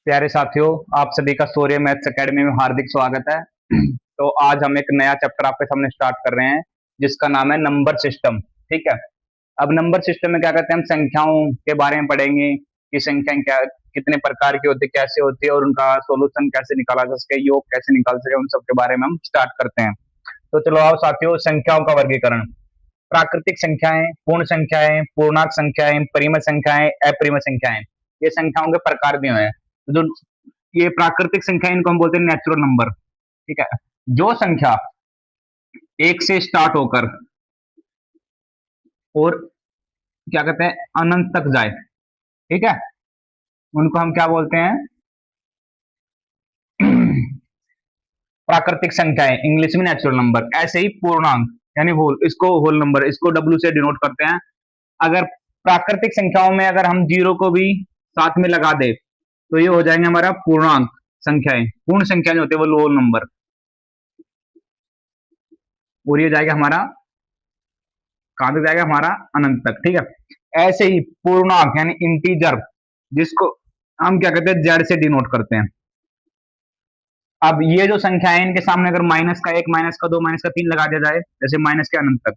प्यारे साथियों, आप सभी का सूर्य मैथ्स एकेडमी में हार्दिक स्वागत है। तो आज हम एक नया चैप्टर आपके सामने स्टार्ट कर रहे हैं, जिसका नाम है नंबर सिस्टम। ठीक है। अब नंबर सिस्टम में क्या कहते हैं, हम संख्याओं के बारे में पढ़ेंगे कि संख्याएं क्या कितने प्रकार की होती है, कैसे होती है और उनका सॉल्यूशन कैसे निकाला जा सके, योग कैसे निकाल सके, उन सब के बारे में हम स्टार्ट करते हैं। तो चलो आओ साथियों, संख्याओं का वर्गीकरण। प्राकृतिक संख्याएं, पूर्ण संख्याएं, पूर्णांक संख्याएं, परिमेय संख्याएं, अपरिमेय संख्याएं, ये संख्याओं के प्रकार भी हैं। जो ये प्राकृतिक संख्या, इनको हम बोलते हैं नेचुरल नंबर। ठीक है। जो संख्या एक से स्टार्ट होकर और क्या कहते हैं अनंत तक जाए, ठीक है, उनको हम क्या बोलते हैं? प्राकृतिक संख्याएं, इंग्लिश में नेचुरल नंबर। ऐसे ही पूर्णांक यानी होल, इसको होल नंबर, इसको डब्ल्यू से डिनोट करते हैं। अगर प्राकृतिक संख्याओं में अगर हम जीरो को भी साथ में लगा दे तो ये हो जाएंगे हमारा पूर्णांक संख्याएं। पूर्ण संख्या जो होती है वो होल नंबर, और ये जाएगा हमारा कहां तक जाएगा? हमारा अनंत तक। ठीक है। ऐसे ही पूर्णांक यानी इंटीजर, जिसको हम क्या कहते हैं जेड से डिनोट करते हैं। अब ये जो संख्या है, इनके सामने अगर माइनस का एक, माइनस का दो, माइनस का तीन लगा दिया जाए, जैसे माइनस के अनंत तक,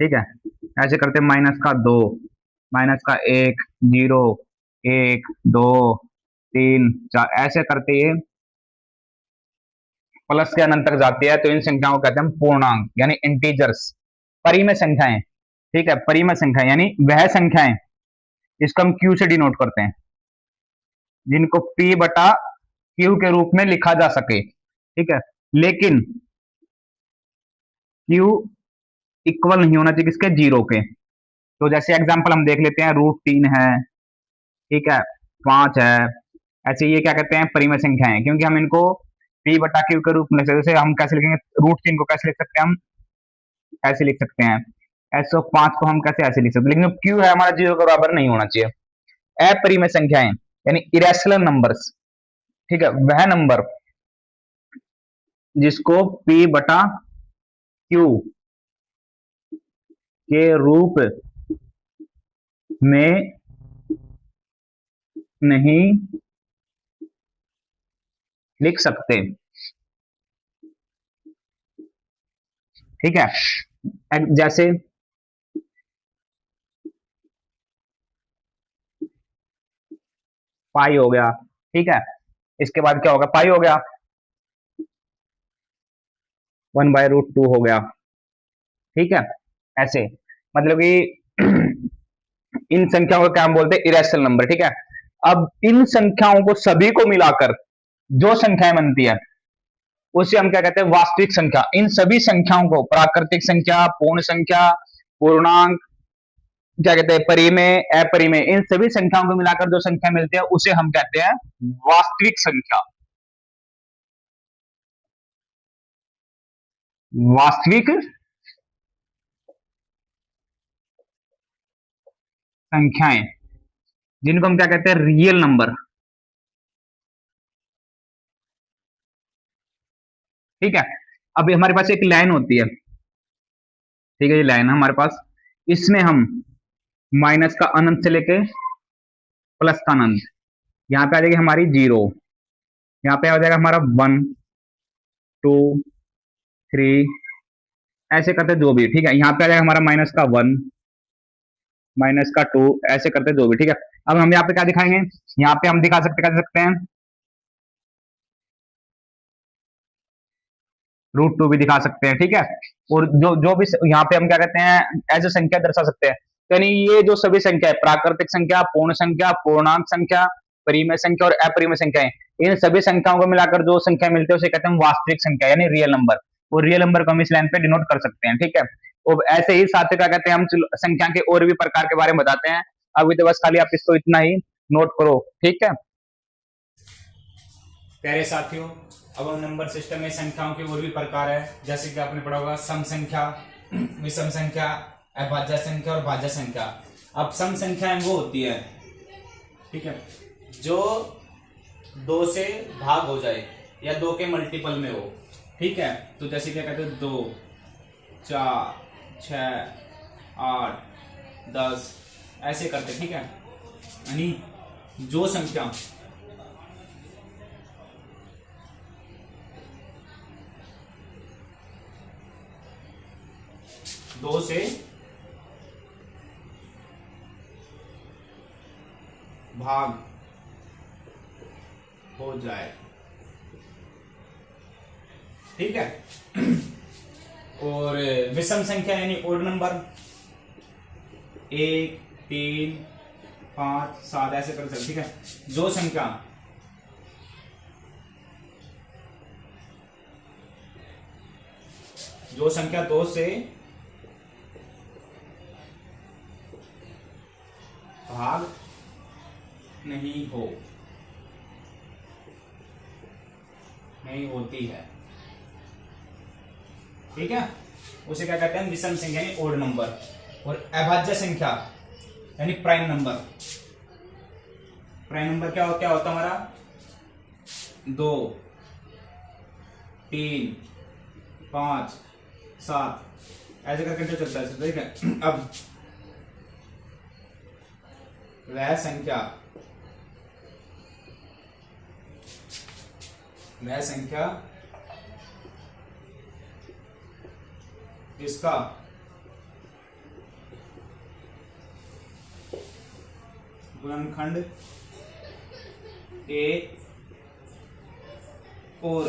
ठीक है, ऐसे करते हैं माइनस का दो, माइनस का एक, जीरो, एक, दो, तीन, चार, ऐसे करते ये प्लस के अनंत तक जाती है, तो इन संख्याओं को कहते हैं पूर्णांक यानी इंटीजर्स। परिमेय संख्याएं, ठीक है, परिमेय संख्या यानी वह संख्याएं, इसको हम क्यू से डिनोट करते हैं, जिनको पी बटा क्यू के रूप में लिखा जा सके। ठीक है। लेकिन क्यू इक्वल नहीं होना चाहिए किसके? जीरो के। तो जैसे एग्जांपल हम देख लेते हैं, रूट तीन है, ठीक है, पांच है। ऐसे ये क्या कहते हैं? परिमेय संख्या है, क्योंकि हम इनको पी बटा क्यू के रूप में लिख सकते हैं। जैसे हम कैसे लिखेंगे? रूट तीन को कैसे लिख सकते हैं? हम ऐसे लिख सकते हैं। ऐसे पांच को हम कैसे ऐसे लिख सकते हैं, लेकिन क्यू है हमारा जीरो के बराबर नहीं होना चाहिए। अपरिमेय संख्याएं यानी इरेशनल नंबर्स, ठीक है, वह नंबर जिसको पी बटा क्यू के रूप में नहीं लिख सकते। ठीक है। जैसे पाई हो गया, ठीक है, इसके बाद क्या होगा? पाई हो गया, वन बाय रूट टू हो गया। ठीक है। ऐसे मतलब कि इन संख्याओं को क्या हम बोलते हैं? Irrational number. ठीक है। अब इन संख्याओं को सभी को मिलाकर जो संख्याएं बनती है उसे हम क्या कहते हैं? वास्तविक संख्या। इन सभी संख्याओं को, प्राकृतिक संख्या, पूर्ण संख्या, पूर्णांक, क्या कहते हैं, परिमेय, अपरिमेय, इन सभी संख्याओं को मिलाकर जो संख्या मिलती है उसे हम कहते हैं वास्तविक संख्या। वास्तविक संख्याएं, जिनको हम क्या कहते हैं? Real number. ठीक है। अभी हमारे पास एक लाइन होती है, ठीक है, ये लाइन है हमारे पास, इसमें हम माइनस का अनंत से लेके प्लस का अनंत, यहाँ पे आ जाएगी हमारी जीरो, यहाँ पे आ जाएगा हमारा वन, टू, थ्री, ऐसे करते जो भी। ठीक है। यहाँ पे आ जाएगा हमारा माइनस का वन, माइनस का टू, ऐसे करते जो भी। ठीक है। अब हम यहाँ पे क्या दिखाएंगे? यहाँ पे हम दिखा सकते, कर सकते हैं रूट टू भी दिखा सकते हैं। ठीक है। और जो जो भी यहाँ पे हम क्या कहते हैं? ऐसे संख्या दर्शा सकते हैं। यानी ये जो सभी संख्या है, प्राकृतिक संख्या, पूर्ण संख्या, पूर्णांक संख्या, परिमेय संख्या और अपरिमेय संख्याएं, इन सभी संख्याओं को मिलाकर जो संख्या मिलती है उसे कहते हैं वास्तविक संख्या यानी रियल नंबर। और रियल नंबर को हम इस लाइन पे डिनोट कर सकते हैं। ठीक है। और ऐसे ही साथ क्या कहते हैं, हम संख्या के और भी प्रकार के बारे में बताते हैं। अभी तो बस खाली आप इसको इतना ही नोट करो। ठीक है। प्यारे साथियों, अब हम नंबर सिस्टम में संख्याओं के और भी प्रकार है, जैसे कि आपने पढ़ा होगा सम संख्या, विषम संख्या, अभाज्य संख्या और भाज्य संख्या। अब सम संख्याएं वो होती है, ठीक है, जो दो से भाग हो जाए या दो के मल्टीपल में हो। ठीक है। तो जैसे क्या कहते हैं? दो, चार, छः, आठ, 10, ऐसे करते। ठीक है। यानी जो संख्या दो से भाग हो जाए, ठीक है। और विषम संख्या यानी ओड नंबर 1, 3, 5, 7 ऐसे कर सकते, ठीक है। जो संख्या दो से भाग नहीं होती है, ठीक है, उसे क्या कहते हैं, विषम संख्या यानी ओड नंबर। और अभाज्य संख्या यानी प्राइम नंबर। प्राइम नंबर क्या होता हमारा, 2, 3, 5, 7 ऐसे करके चलता है, ठीक है। अब वह संख्या इसका गुणनखंड एक और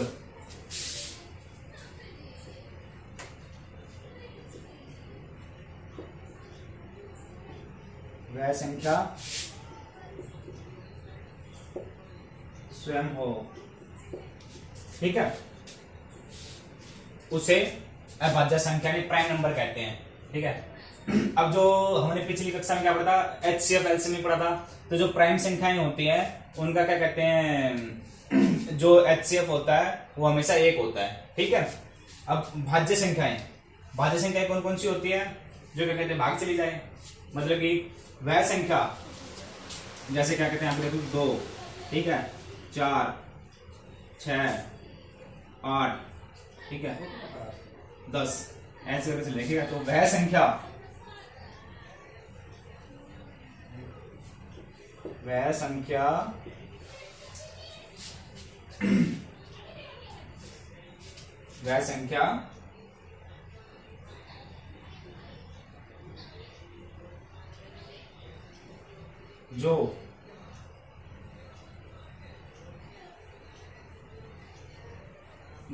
वह संख्या स्वयं हो, ठीक है, उसे अभाज्य संख्या यानी प्राइम नंबर कहते हैं, ठीक है। अब जो हमने पिछली कक्षा में क्या पढ़ा था, HCF LCM में पढ़ा था, तो जो प्राइम संख्याएं होती है उनका क्या कहते हैं, जो HCF होता है वो हमेशा 1 होता है, ठीक है। अब भाज्य संख्याएं कौन कौन सी होती है, जो क्या कहते हैं भाग चली जाए, मतलब कि वह संख्या जैसे क्या कहते हैं आप 2, ठीक है, 4, 6, 8, ठीक है, 10 ऐसे करके लिखेगा, तो वह संख्या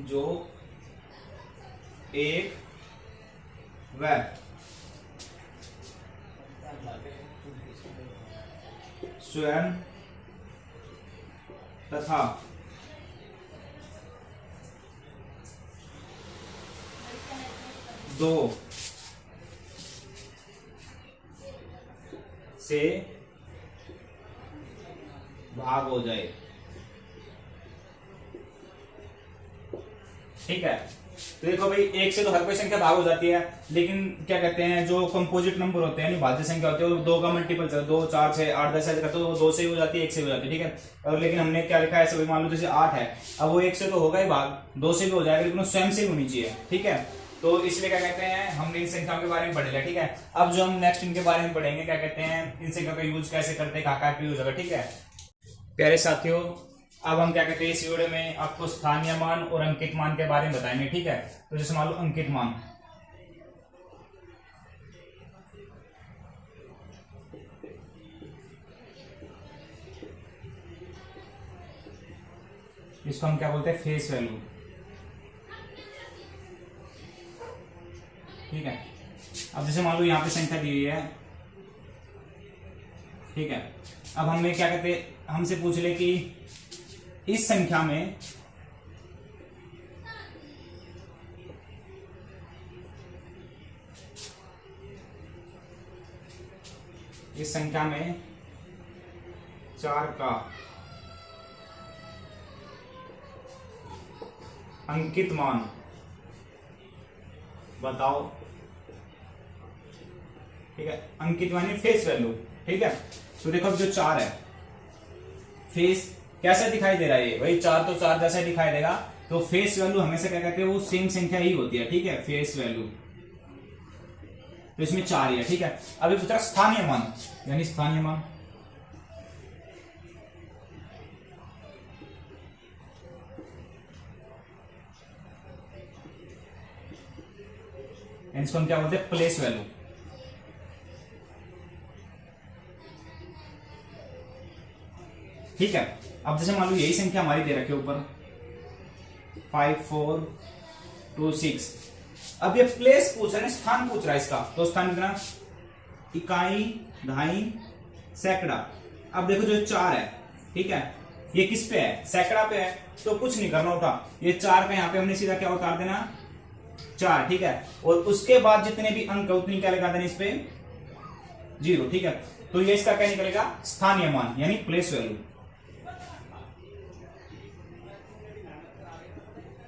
जो एक व स्वयं तथा दो से भाग हो जाए, ठीक है। तो देखो भाई, 1 से तो हर कोई संख्या भाग हो जाती है, लेकिन क्या कहते हैं जो कंपोजिट नंबर होते हैं, भाज्य संख्या होती है, वो 2 का मल्टीपल 2, 4, 6, 8, 10 ऐसे करते हो, 2 से भी हो जाती है, 1 से भी हो जाती है, ठीक है। और लेकिन हमने क्या लिखा है, ऐसे मान लो जैसे 8 है, अब वो 1 से तो होगा ही भाग, 2 से भी हो जाएगा, लेकिन वो स्वयं से भी होनी चाहिए, ठीक है। तो इसलिए क्या कहते हैं, हमने इन संख्याओं के बारे में पढ़ लिया, ठीक है। अब जो हम नेक्स्ट इनके बारे में पढ़ेंगे, क्या कहते हैं, इन संख्या का यूज कैसे करते हैं, कहाँ यूज होगा, ठीक है। प्यारे साथियों, अब हम क्या कहते हैं, इस वीडियो में आपको स्थानीय मान और अंकित मान के बारे में बताएंगे, ठीक है। तो जैसे मान लो अंकित मान, इसको हम क्या बोलते हैं, फेस वैल्यू, ठीक है। अब जैसे मान लो यहाँ पे संख्या दी हुई है, ठीक है। अब हमें क्या कहते हैं, हमसे पूछ ले कि इस संख्या में इस संख्या में 4 का अंकित मान बताओ, ठीक है। अंकित मान फेस वैल्यू, ठीक है। तो देखो अब जो 4 है, फेस कैसा दिखाई दे रहा है, वही 4 तो 4 जैसा दिखाई देगा, तो फेस वैल्यू हमेशा क्या कहते हैं, वो सेम संख्या ही होती है, ठीक है, फेस वैल्यू। तो इसमें 4 ही है, ठीक है। अभी पूछा स्थानीय मान, यानी स्थानीय मान, यानी इसको हम क्या बोलते हैं, प्लेस वैल्यू। ठीक है, अब जैसे मान लो यही संख्या हमारी दे रखी है ऊपर 5 4 2 6। अब ये प्लेस पूछ रहा है, स्थान पूछ रहा है इसका, तो स्थान कितना, इकाई, दहाई, सैकड़ा। अब देखो जो 4 है, ठीक है, ये किस पे है, सैकड़ा पे है, तो कुछ नहीं करना उठा, ये 4 का यहाँ पे हमने सीधा क्या उतार देना 4, ठीक है, और उसके बाद जितने भी अंक है उतनी क्या लगा देना इस पे 0, ठीक है। तो ये इसका क्या निकलेगा, स्थानीय मान यानी प्लेस वैल्यू।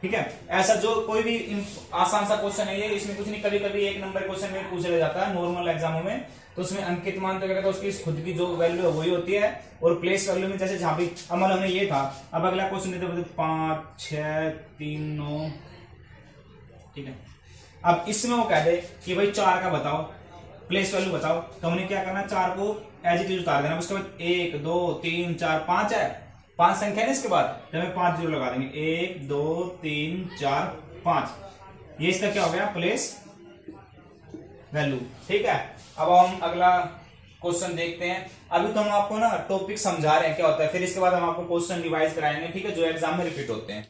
ठीक है, ऐसा जो कोई भी आसान सा क्वेश्चन है ये, इसमें कुछ नहीं, कभी कभी 1 नंबर क्वेश्चन में पूछा जाता है नॉर्मल एग्जामों में, तो उसमें अंकित मान तो क्या कहता है उसकी खुद की जो वैल्यू है वही होती है, और प्लेस वैल्यू में जैसे जहां भी अमल हमने ये था। अब अगला क्वेश्चन देते हैं 5 6 3 9, ठीक है। अब इसमें वो कह दे कि भाई 4 का बताओ, प्लेस वैल्यू बताओ, तो हमने क्या करना, 4 को एज इट इज उतार देना, उसके बाद 1 2 3 4 5 है, 5 संख्या है ना, इसके बाद तो हमें 5 जीरो लगा देंगे, 1 2 3 4 5, ये इसका क्या हो गया, प्लेस वैल्यू। ठीक है, अब हम अगला क्वेश्चन देखते हैं। अभी तो हम आपको ना टॉपिक समझा रहे हैं क्या होता है, फिर इसके बाद हम आपको क्वेश्चन रिवाइज कराएंगे, ठीक है, जो एग्जाम में रिपीट होते हैं।